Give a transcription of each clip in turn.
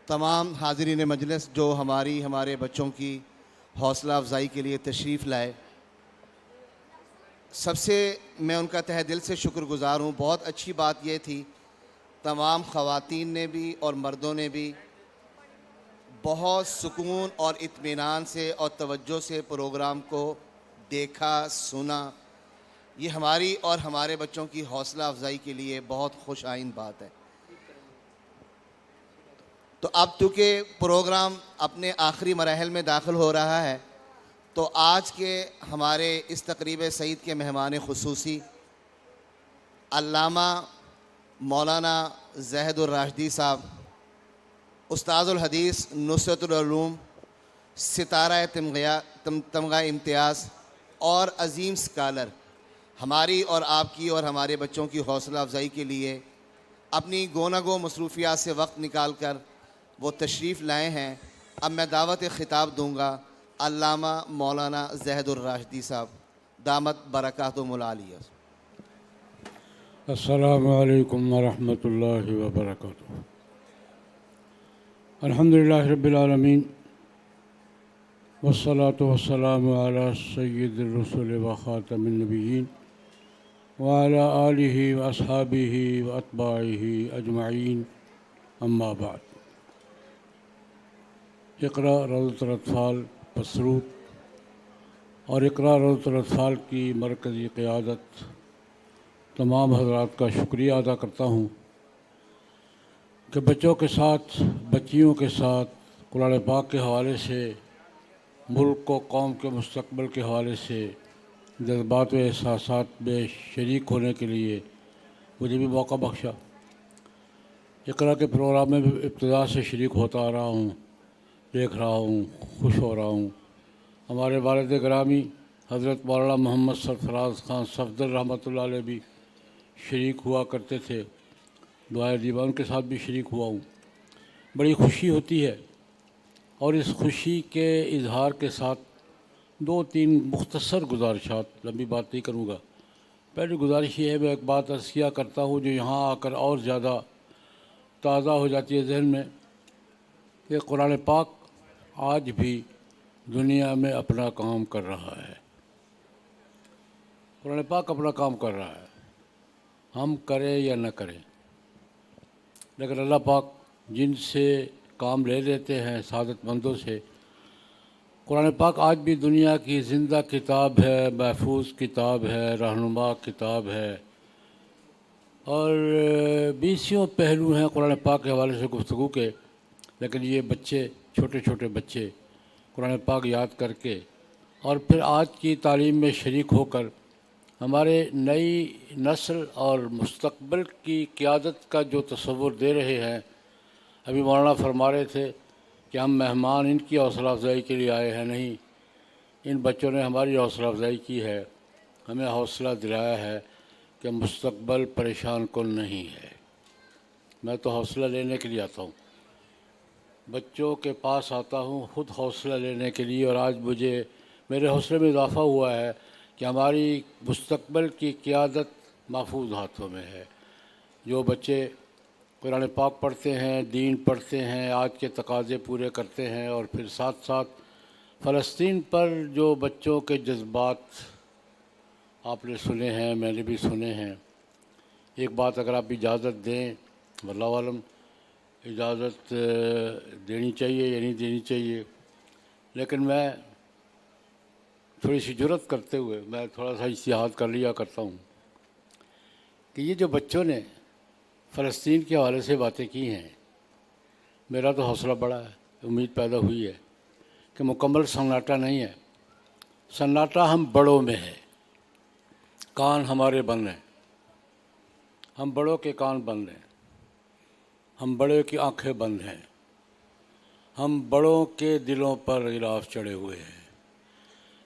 تمام حاضرین مجلس جو ہمارے بچوں کی حوصلہ افزائی کے لیے تشریف لائے، سب سے میں ان کا تہہ دل سے شکر گزار ہوں۔ بہت اچھی بات یہ تھی، تمام خواتین نے بھی اور مردوں نے بھی بہت سکون اور اطمینان سے اور توجہ سے پروگرام کو دیکھا، سنا۔ یہ ہماری اور ہمارے بچوں کی حوصلہ افزائی کے لیے بہت خوش آئند بات ہے۔ تو اب چونکہ پروگرام اپنے آخری مراحل میں داخل ہو رہا ہے، تو آج کے ہمارے اس تقریب سعید کے مہمان خصوصی علامہ مولانا زاہد الراشدی صاحب، استاذ الحدیث، نصرت العلوم، ستارہ تمغہ امتیاز اور عظیم اسکالر، ہماری اور آپ کی اور ہمارے بچوں کی حوصلہ افزائی کے لیے اپنی گو مصروفیات سے وقت نکال کر وہ تشریف لائے ہیں۔ اب میں دعوت خطاب دوں گا علامہ مولانا زاہد الراشدی صاحب، دامت برکاتہم العالیہ۔ السلام علیکم ورحمۃ اللہ وبرکاتہ۔ الحمدللہ رب العالمین، والصلاة والسلام علی سید الرسل وخاتم النبیین وعلی آلہ واصحابہ واتباعہ اجمعین، اما بعد۔ اقرا روضۃ الاطفال پسرود اور اقرا روضۃ الاطفال کی مرکزی قیادت تمام حضرات کا شکریہ ادا کرتا ہوں کہ بچوں کے ساتھ، بچیوں کے ساتھ قرآن پاک کے حوالے سے، ملک و قوم کے مستقبل کے حوالے سے جذبات و احساسات میں شریک ہونے کے لیے مجھے بھی موقع بخشا۔ اقرا کے پروگرام میں بھی ابتدا سے شریک ہوتا آ رہا ہوں، دیکھ رہا ہوں، خوش ہو رہا ہوں۔ ہمارے والد گرامی حضرت مولانا محمد سرفراز خان صفدر رحمۃ اللہ علیہ بھی شریک ہوا کرتے تھے، دعائے دیبا ان کے ساتھ بھی شریک ہوا ہوں۔ بڑی خوشی ہوتی ہے، اور اس خوشی کے اظہار کے ساتھ دو تین مختصر گزارشات، لمبی بات نہیں کروں گا۔ پہلی گزارش یہ ہے، میں ایک بات عرض کیا کرتا ہوں جو یہاں آ کر اور زیادہ تازہ ہو جاتی ہے ذہن میں، کہ قرآن پاک آج بھی دنیا میں اپنا کام کر رہا ہے۔ قرآن پاک اپنا کام کر رہا ہے، ہم کریں یا نہ کریں، لیکن اللہ پاک جن سے کام لے لیتے ہیں، سعادت مندوں سے، قرآن پاک آج بھی دنیا کی زندہ کتاب ہے، محفوظ کتاب ہے، رہنما کتاب ہے، اور بیسیوں پہلو ہیں قرآن پاک کے حوالے سے گفتگو کے، لیکن یہ بچے، چھوٹے چھوٹے بچے قرآن پاک یاد کر کے اور پھر آج کی تعلیم میں شریک ہو کر ہمارے نئی نسل اور مستقبل کی قیادت کا جو تصور دے رہے ہیں۔ ابھی مولانا فرما رہے تھے کہ ہم مہمان ان کی حوصلہ افزائی کے لیے آئے ہیں، نہیں، ان بچوں نے ہماری حوصلہ افزائی کی ہے، ہمیں حوصلہ دلایا ہے کہ مستقبل پریشان کن نہیں ہے۔ میں تو حوصلہ لینے کے لیے آتا ہوں، بچوں کے پاس آتا ہوں خود حوصلہ لینے کے لیے، اور آج مجھے میرے حوصلے میں اضافہ ہوا ہے کہ ہماری مستقبل کی قیادت محفوظ ہاتھوں میں ہے۔ جو بچے قرآن پاک پڑھتے ہیں، دین پڑھتے ہیں، آج کے تقاضے پورے کرتے ہیں، اور پھر ساتھ ساتھ فلسطین پر جو بچوں کے جذبات آپ نے سنے ہیں، میں نے بھی سنے ہیں۔ ایک بات اگر آپ اجازت دیں، واللہ عالم اجازت دینی چاہیے یا نہیں دینی چاہیے، لیکن میں تھوڑی سی جرات کرتے ہوئے میں تھوڑا سا اجتہاد کر لیا کرتا ہوں کہ یہ جو بچوں نے فلسطین کے حوالے سے باتیں کی ہیں، میرا تو حوصلہ بڑا ہے، امید پیدا ہوئی ہے کہ مکمل سناٹا نہیں ہے، سناٹا ہم بڑوں میں ہے، کان ہمارے بند ہیں، ہم بڑوں کے کان بند ہیں، ہم بڑے کی آنکھیں بند ہیں، ہم بڑوں کے دلوں پر غلاف چڑھے ہوئے ہیں،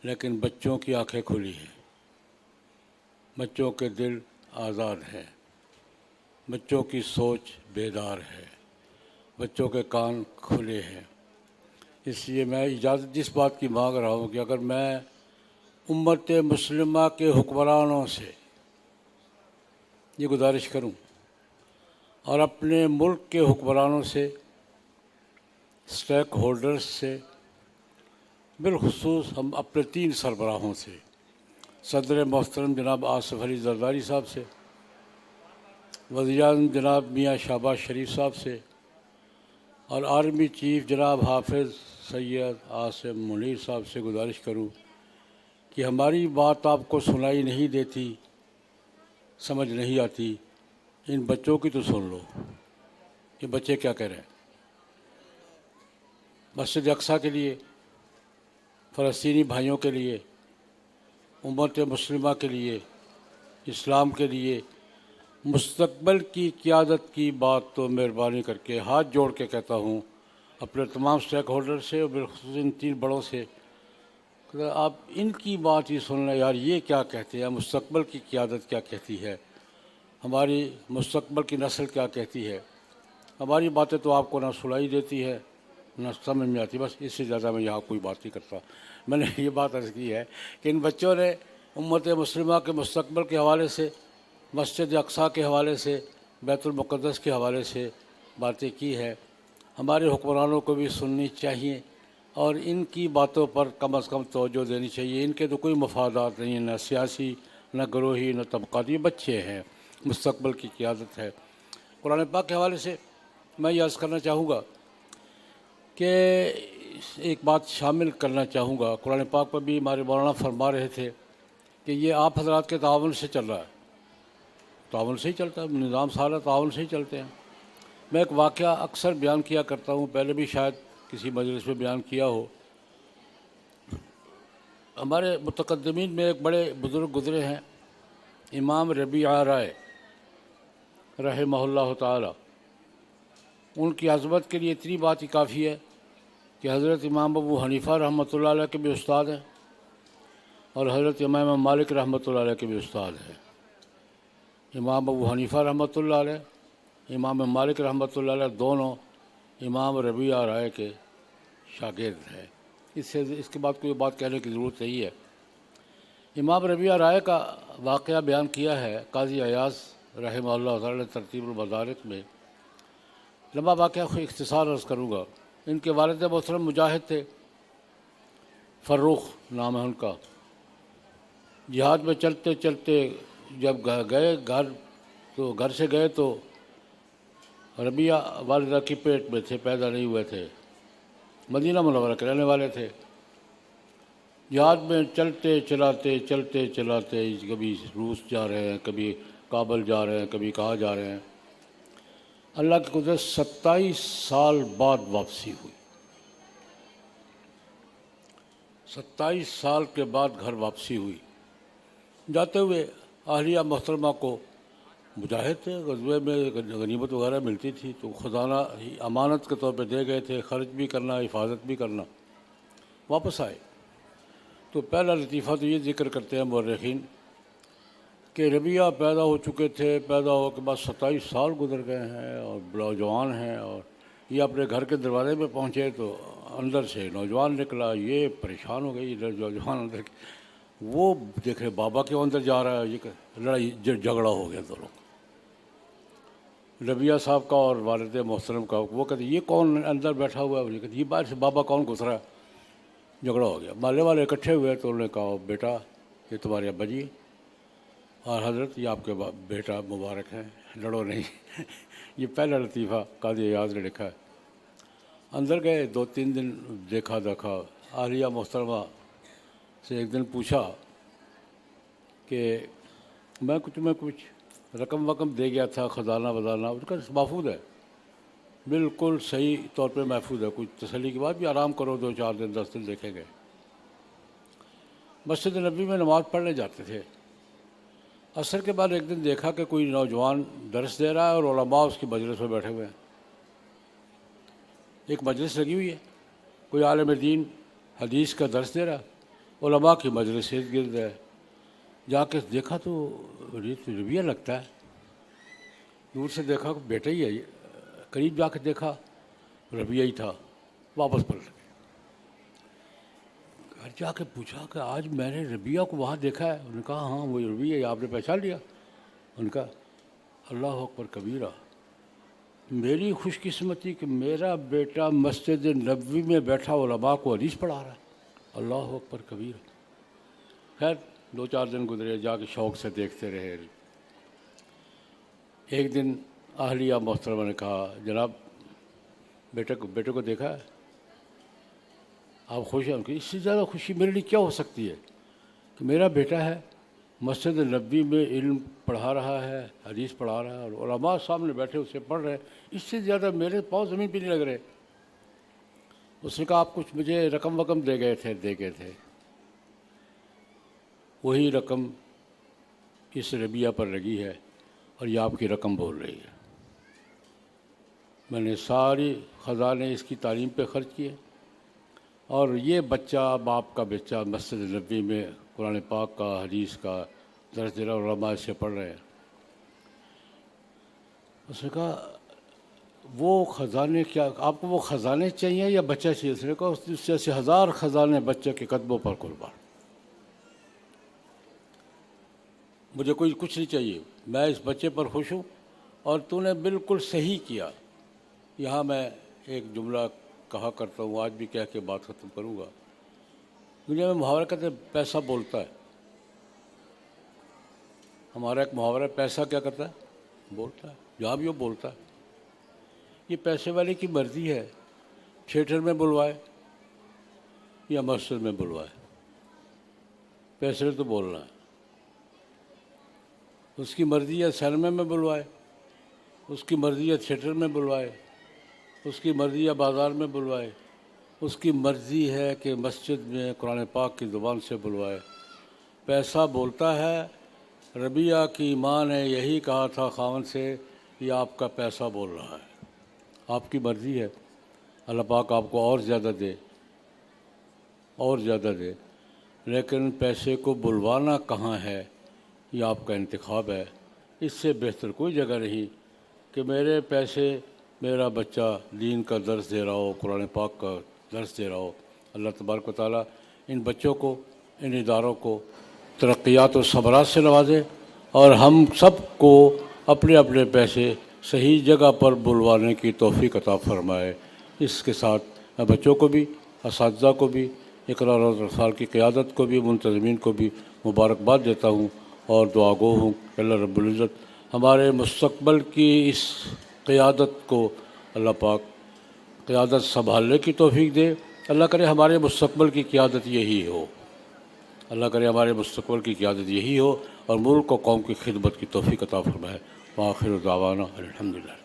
لیکن بچوں کی آنکھیں کھلی ہیں، بچوں کے دل آزاد ہیں، بچوں کی سوچ بیدار ہے، بچوں کے کان کھلے ہیں۔ اس لیے میں اجازت اس بات کی مانگ رہا ہوں کہ اگر میں امت مسلمہ کے حکمرانوں سے یہ گزارش کروں اور اپنے ملک کے حکمرانوں سے اسٹیک ہولڈرز سے، بالخصوص ہم اپنے 3 سربراہوں سے، صدر محترم جناب آصف علی زرداری صاحب سے، وزیراعظم جناب میاں شہباز شریف صاحب سے، اور آرمی چیف جناب حافظ سید عاصم منیر صاحب سے گزارش کروں کہ ہماری بات آپ کو سنائی نہیں دیتی، سمجھ نہیں آتی، ان بچوں کی تو سن لو، یہ بچے کیا کہہ رہے ہیں۔ مسجد اقصیٰ کے لیے، فلسطینی بھائیوں کے لیے، امت مسلمہ کے لیے، اسلام کے لیے مستقبل کی قیادت کی بات تو مہربانی کر کے ہاتھ جوڑ کے کہتا ہوں اپنے تمام سٹیک ہولڈر سے اور بالخصوص ان 3 بڑوں سے کہ آپ ان کی بات ہی سن لیں یار، یہ کیا کہتے ہیں، مستقبل کی قیادت کیا کہتی ہے، ہماری مستقبل کی نسل کیا کہتی ہے۔ ہماری باتیں تو آپ کو نہ سنائی دیتی ہے نہ سمجھ میں آتی، بس اس سے زیادہ میں یہاں کوئی بات نہیں کرتا۔ میں نے یہ بات عرض کی ہے کہ ان بچوں نے امت مسلمہ کے مستقبل کے حوالے سے، مسجد اقصیٰ کے حوالے سے، بیت المقدس کے حوالے سے باتیں کی ہے، ہمارے حکمرانوں کو بھی سننی چاہیے اور ان کی باتوں پر کم از کم توجہ دینی چاہیے۔ ان کے تو کوئی مفادات نہیں ہیں، نہ سیاسی، نہ گروہی، نہ طبقاتی، بچے ہیں، مستقبل کی قیادت ہے۔ قرآن پاک کے حوالے سے میں یہ عرض کرنا چاہوں گا کہ ایک بات شامل کرنا چاہوں گا، قرآن پاک پر بھی ہمارے مولانا فرما رہے تھے کہ یہ آپ حضرات کے تعاون سے چل رہا ہے، تعاون سے ہی چلتا ہے، نظام سارا تعاون سے ہی چلتے ہیں۔ میں ایک واقعہ اکثر بیان کیا کرتا ہوں، پہلے بھی شاید کسی مجلس میں بیان کیا ہو۔ ہمارے متقدمین میں ایک بڑے بزرگ گزرے ہیں، امام ربیعہ رائے رحمہ اللہ تعالی۔ ان کی عظمت کے لیے اتنی بات ہی کافی ہے کہ حضرت امام ابو حنیفہ رحمۃ اللہ علیہ کے بھی استاد ہیں اور حضرت امام مالک رحمۃ اللہ علیہ کے بھی استاد ہیں۔ امام ابو حنیفہ رحمۃ اللہ علیہ، امام مالک رحمۃ اللہ علیہ، دونوں امام ربیعہ رائے کے شاگرد ہیں۔ اس کے بعد کوئی بات کہنے کی ضرورت نہیں ہے۔ امام ربیعہ رائے کا واقعہ بیان کیا ہے قاضی ایاز رحمہ اللہ تعالی ترتیب المدارک میں۔ لمبا واقعہ اختصار عرض کروں گا۔ ان کے والد محترم مجاہد تھے، فروخ نام ہے ان کا۔ جہاد میں چلتے چلتے جب گئے گھر سے گئے تو ربیعہ والدہ کی پیٹ میں تھے، پیدا نہیں ہوئے تھے، مدینہ منورہ کے رہنے والے تھے۔ جہاد میں چلتے چلاتے کبھی روس جا رہے ہیں، کبھی کابل جا رہے ہیں، کبھی کہاں جا رہے ہیں۔ اللہ کی قدرت 27 سال بعد واپسی ہوئی، 27 سال کے بعد گھر واپسی ہوئی۔ جاتے ہوئے اہلیہ محترمہ کو، مجاہد تھے، غزوے میں غنیمت وغیرہ ملتی تھی تو خزانہ امانت کے طور پہ دے گئے تھے، خرچ بھی کرنا، حفاظت بھی کرنا۔ واپس آئے تو پہلا لطیفہ تو یہ ذکر کرتے ہیں مورخین کہ ربیعہ پیدا ہو چکے تھے، پیدا ہو کے بعد 27 سال گزر گئے ہیں اور نوجوان ہیں، اور یہ اپنے گھر کے دروازے میں پہنچے تو اندر سے نوجوان نکلا۔ یہ پریشان ہو گئی نوجوان اندر، وہ دیکھ رہے بابا کیوں اندر جا رہا ہے، یہ لڑائی جھگڑا ہو گیا دونوں ربیعہ صاحب کا اور والد محترم کا۔ وہ کہتے یہ کون اندر بیٹھا ہوا ہے، یہ باہر سے بابا کون گزرا ہے، جھگڑا ہو گیا۔ محلے والے اکٹھے ہوئے تو انہوں نے کہا بیٹا یہ تمہارے ابا جی اور حضرت یہ آپ کے بیٹا مبارک ہیں، لڑو نہیں۔ یہ پہلا لطیفہ قاضی ایاز نے لکھا ہے۔ اندر گئے، 2-3 دن دیکھا اہلیہ محترمہ سے ایک دن پوچھا کہ میں کچھ رقم وقم دے گیا تھا، خزانہ وزانہ، اس کا محفوظ ہے، بالکل صحیح طور پہ محفوظ ہے، کچھ تسلی کے بعد بھی آرام کرو، 2-4 دن 10 دن دیکھے گئے۔ مسجد نبوی میں نماز پڑھنے جاتے تھے۔ عصر کے بعد ایک دن دیکھا کہ کوئی نوجوان درس دے رہا ہے اور علماء اس کی مجلس میں بیٹھے ہوئے ہیں۔ ایک مجلس لگی ہوئی ہے، کوئی عالم دین حدیث کا درس دے رہا ہے، علماء کی مجلس ارد گرد ہے۔ جا کے دیکھا تو یہ تو ربیعہ لگتا ہے، دور سے دیکھا بیٹا ہی ہے، قریب جا کے دیکھا ربیعہ ہی تھا۔ واپس پلٹ گئے، گھر جا کے پوچھا کہ آج میں نے ربیعہ کو وہاں دیکھا ہے۔ انہوں نے کہا ہاں وہ ربیعہ ہے، آپ نے پہچان لیا؟ ان کا اللہ اکبر کبیرہ، میری خوش قسمتی کہ میرا بیٹا مسجد نبوی میں بیٹھا علماء کو حدیث پڑھا رہا ہے. اللہ اکبر کبیر. خیر 2-4 دن گزرے، جا کے شوق سے دیکھتے رہے. ایک دن اہلیہ محترمہ نے کہا جناب بیٹے کو دیکھا ہے، آپ خوش ہیں؟ کہ اس سے زیادہ خوشی میرے لیے کیا ہو سکتی ہے کہ میرا بیٹا ہے مسجد نبوی میں علم پڑھا رہا ہے، حدیث پڑھا رہا ہے، اور علماء سامنے بیٹھے اسے پڑھ رہے ہیں. اس سے زیادہ میرے پاؤں زمین پہ نہیں لگ رہے. اس نے کہا آپ کچھ مجھے رقم دے گئے تھے. وہی رقم اس ربیہ پر لگی ہے اور یہ آپ کی رقم بول رہی ہے. میں نے ساری خزانے اس کی تعلیم پہ خرچ کیے، اور یہ بچہ باپ کا بچہ مسجد نبوی میں قرآن پاک کا حدیث کا درس دے رہا اور علماء سے پڑھ رہے ہیں. اس نے کہا وہ خزانے کیا آپ کو وہ خزانے چاہیے یا بچہ چاہیے؟ اس نے کہا اس جیسے 1000 خزانے بچے کے قدموں پر قربان. مجھے کوئی کچھ نہیں چاہیے، میں اس بچے پر خوش ہوں، اور تو نے بالکل صحیح کیا. یہاں میں ایک جملہ کہا کرتا ہوں، آج بھی کہہ کے بات ختم کروں گا. دنیا میں محاورہ کہتے ہیں پیسہ بولتا ہے. ہمارا ایک محاورہ ہے، پیسہ کیا کرتا ہے؟ بولتا ہے. جہاں بھی وہ بولتا ہے. یہ پیسے والے کی مرضی ہے تھیٹر میں بلوائے یا مسجد میں بلوائے، پیسے نے تو بولنا ہے. اس کی مرضی ہے سینما میں بلوائے، اس کی مرضی ہے تھیٹر میں بلوائے، اس کی مرضی ہے بازار میں بلوائے، اس کی مرضی ہے کہ مسجد میں قرآن پاک کی زبان سے بلوائے. پیسہ بولتا ہے. ربیہ کی ماں نے یہی کہا تھا خاوند سے، یہ آپ کا پیسہ بول رہا ہے. آپ کی مرضی ہے، اللہ پاک آپ کو اور زیادہ دے، لیکن پیسے کو بلوانا کہاں ہے یہ آپ کا انتخاب ہے. اس سے بہتر کوئی جگہ نہیں کہ میرے پیسے میرا بچہ دین کا درس دے رہا ہو، قرآن پاک کا درس دے رہا ہو. اللہ تبارک و تعالیٰ ان بچوں کو، ان اداروں کو ترقیات و ثمرات سے نوازے، اور ہم سب کو اپنے اپنے پیسے صحیح جگہ پر بلوانے کی توفیق عطا فرمائے. اس کے ساتھ میں بچوں کو بھی، اساتذہ کو بھی، اقرا اور ارسال کی قیادت کو بھی، منتظمین کو بھی مبارکباد دیتا ہوں، اور دعا گو ہوں کہ اللہ رب العزت ہمارے مستقبل کی اس قیادت کو اللہ پاک قیادت سنبھالنے کی توفیق دے. اللہ کرے ہمارے مستقبل کی قیادت یہی ہو، اللہ کرے ہمارے مستقبل کی قیادت یہی ہو، اور ملک و قوم کی خدمت کی توفیق عطا فرمائے. وآخر دعوانا الحمدللہ.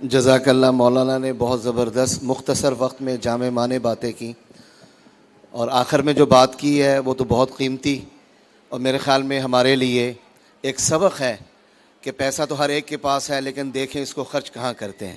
جزاک اللہ. مولانا نے بہت زبردست مختصر وقت میں جامع معنی باتیں کی، اور آخر میں جو بات کی ہے وہ تو بہت قیمتی، اور میرے خیال میں ہمارے لیے ایک سبق ہے کہ پیسہ تو ہر ایک کے پاس ہے، لیکن دیکھیں اس کو خرچ کہاں کرتے ہیں.